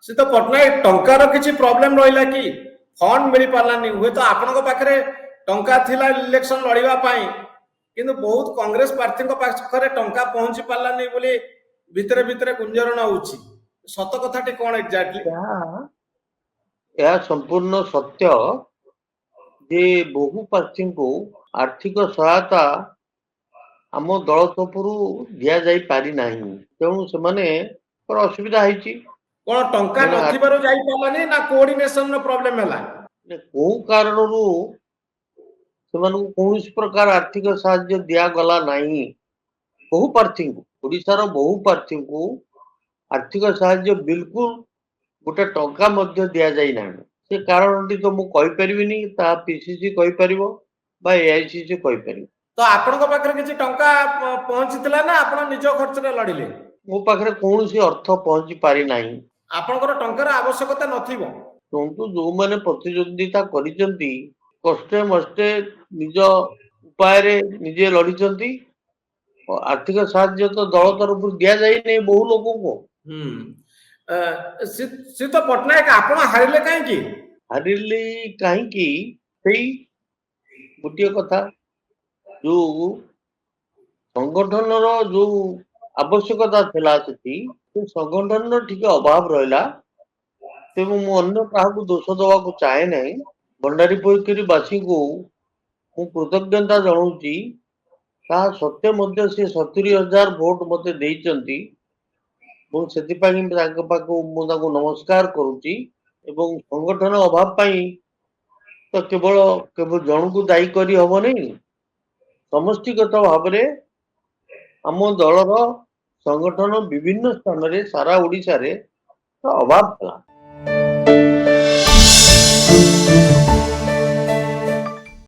सीत पट्टनायक टंकार किसी प्रॉब्लम रहा कि फंड मिल पारानी हुए तो आपण पाखे टंका थिला इलेक्शन लड़िबा पाई किंतु बहुत कांग्रेस प्रार्थी पाखे टंका पहुंची पारानी बोली भितरे भितरे गुंजरण होउछि सत कथाटी कौन एक्जाक्टली यह संपूर्ण सत्य जे बहु प्रार्थी को आर्थिक सहायता आम दल तरफरु दि जाई पारि नाही तेणु से असुविधा होती कौन टंका नथिबारु जाई पालानी ना कोऑर्डिनेशन नो प्रॉब्लम हैला को कारणरू से कौन प्रकार आर्थिक साहाय्य दिया गला नहीं बहु प्रार्थी को ओडिशार बहु प्रार्थी को आर्थिक साहाय्य बिल्कुल गोटे टंका मध्य दिया जाई ना से कारणटी तो मु कहि परिबिनी ता पीसीसी कहि परिबो बा एआईसीसी कहि परिबो तो आपनक पाखरे किछि टंका पहुंचीतला ना आपण निज खर्च रे लड़िले मो पाखरे कोनोसी अर्थ पहुंची पारि नाही आपनकर टंकार आवश्यकता नथिबो किंतु जो माने प्रतिद्वंदिता करिसंती कष्टे मष्टे निज उपाय रे निजे लड़िसंती आर्थिक साहाय्य तो दल तरफ दिया जाई नहीं बहु लोगों को सीत पट्टनायक आपण हारिले काहे हारिले काहे सेई गोटे कथा जो संगठन जो आवश्यकता थिला संगठन ठीक अभाव रहा तेणु मु अन्य क्या दोष दवा को चाहे ना भंडारीपोखरीवासी को मु कृतज्ञता जनाऊँगी सत्य मध्य से 70,000 भोट मते देइचंती नमस्कार करुच्ची एवं संगठन अभाव पाई तो केवल केवल जन को दायी करी हब नहीं समष्टिगत भाव में आम दलर संगठन विभिन्न स्थान रे सारा ओडिशा रे अभाव था